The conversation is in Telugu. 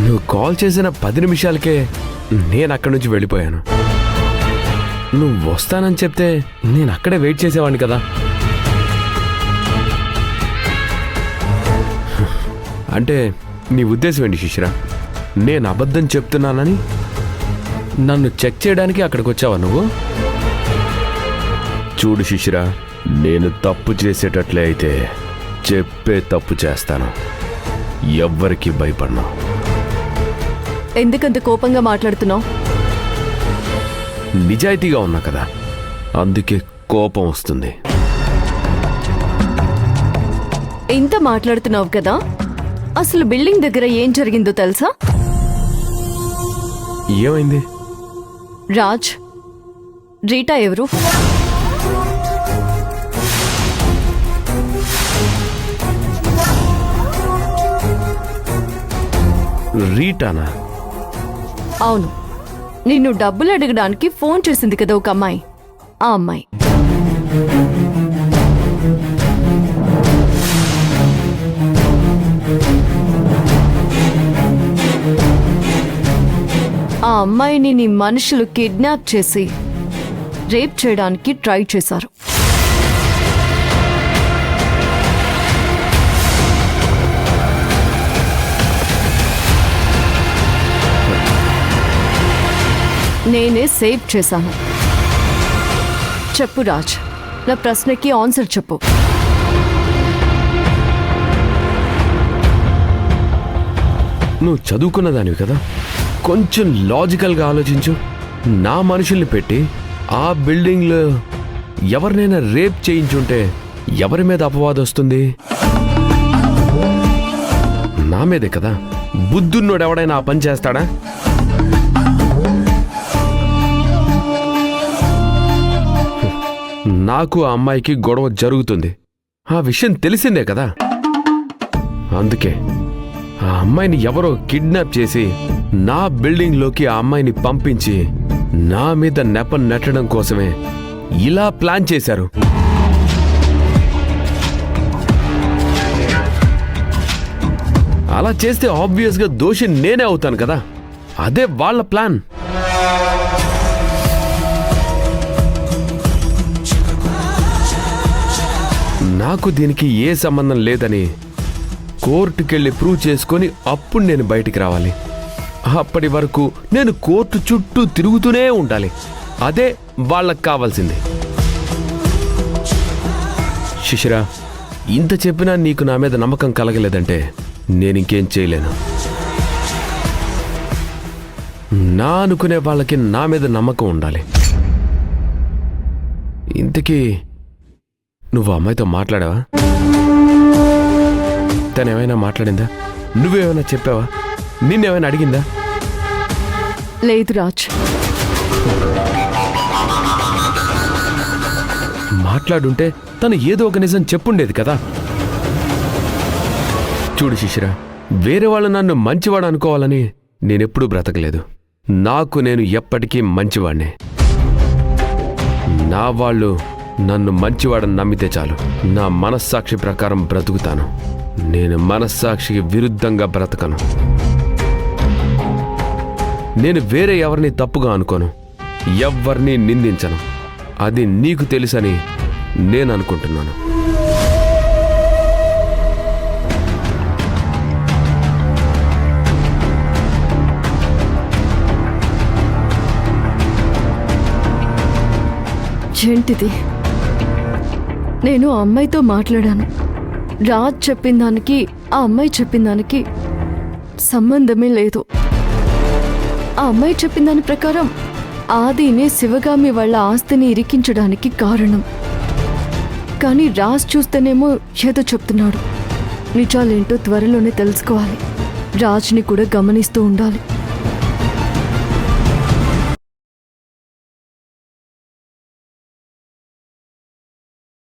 నువ్వు కాల్ చేసిన 10 నిమిషాలకే నేను అక్కడి నుంచి వెళ్ళిపోయాను. నువ్వు వస్తానని చెప్తే నేను అక్కడే వెయిట్ చేసేవాడిని కదా. అంటే నీ ఉద్దేశం ఏంటి శిశిర? నేను అబద్ధం చెప్తున్నానని నన్ను చెక్ చేయడానికి అక్కడికి వచ్చావా నువ్వు? చూడు శిశిర, నేను తప్పు చేసేటట్లే అయితే చెప్పే తప్పు చేస్తాను. ఎవ్వరికీ భయపడను. ఎందుకంత కోపంగా మాట్లాడుతున్నావు? నిజాయితీగా ఉన్నా కదా, అందుకే కోపం వస్తుంది. ఇంత మాట్లాడుతున్నావు కదా, అసలు బిల్డింగ్ దగ్గర ఏం జరిగిందో తెలుసా? ఏమైంది? రాజ్, రీటా ఎవరు? రీటానా? అవును, నిన్ను డబ్బులు అడగడానికి ఫోన్ చేసింది కదా ఒక అమ్మాయి. ఆ అమ్మాయి ఆ అమ్మాయిని నీ మనుషులు కిడ్నాప్ చేసి రేప్ చేయడానికి ట్రై చేశారు. నేనే సేవ్ చేశాను. చెప్పు రాజ్, నా ప్రశ్నకి ఆన్సర్ చెప్పు. నువ్వు చదువుకున్నదానివి కదా, కొంచెం లాజికల్గా ఆలోచించు. నా మనుషుల్ని పెట్టి ఆ బిల్డింగ్లో ఎవరినైనా రేప్ చేయించుంటే ఎవరి మీద అపవాదం వస్తుంది? నా మీదే కదా. బుద్ధున్నోడు ఎవడైనా ఆ పని చేస్తాడా? నాకు ఆ అమ్మాయికి గొడవ జరుగుతుంది, ఆ విషయం తెలిసిందే కదా. అందుకే ఆ అమ్మాయిని ఎవరో కిడ్నాప్ చేసి నా బిల్డింగ్లోకి ఆ అమ్మాయిని పంపించి నా మీద నెపం నెట్టడం కోసమే ఇలా ప్లాన్ చేశారు. అలా చేస్తే ఆబ్వియస్గా దోషి నేనే అవుతాను కదా. అదే వాళ్ళ ప్లాన్. నాకు దీనికి ఏ సంబంధం లేదని కోర్టుకెళ్ళి ప్రూవ్ చేసుకొని అప్పుడు నేను బయటికి రావాలి. అప్పటి వరకు నేను కోర్టు చుట్టూ తిరుగుతూనే ఉండాలి. అదే వాళ్ళకి కావాల్సింది. శిశిర, ఇంత చెప్పినా నీకు నా మీద నమ్మకం కలగలేదంటే నేనింకేం చేయలేను. నా అనుకునే వాళ్ళకి నా మీద నమ్మకం ఉండాలి. ఇంతకీ నువ్వు అమ్మాయితో మాట్లాడావా? తనేమైనా మాట్లాడిందా? నువ్వేమైనా చెప్పావా? నిన్నేమైనా అడిగిందా? లేదు రాజ్. మాట్లాడుంటే తను ఏదో ఒక నిజం చెప్పుండేది కదా. చూడు శిశిర, వేరే వాళ్ళు నన్ను మంచివాడు అనుకోవాలని నేనెప్పుడూ బ్రతకలేదు. నాకు నేను ఎప్పటికీ మంచివాడినే. నా వాళ్ళు నన్ను మంచివాడని నమ్మితే చాలు. నా మనస్సాక్షి ప్రకారం బ్రతుకుతాను. నేను మనస్సాక్షికి విరుద్ధంగా బ్రతకను. నేను వేరే ఎవరిని తప్పుగా అనుకోను, ఎవ్వరిని నిందించను. అది నీకు తెలుసని నేను అనుకుంటున్నాను. ఏంటిది? నేను ఆ అమ్మాయితో మాట్లాడాను. రాజ్ చెప్పిన దానికి ఆ అమ్మాయి చెప్పిన దానికి సంబంధమే లేదు. ఆ అమ్మాయి చెప్పిన దాని ప్రకారం ఆదినే శివగామి వాళ్ళ ఆస్తిని ఇరికించడానికి కారణం. కానీ రాజ్ చూస్తేనేమో ఏదో చెప్తున్నాడు. నిజాలేంటో త్వరలోనే తెలుసుకోవాలి. రాజ్ని కూడా గమనిస్తూ ఉండాలి.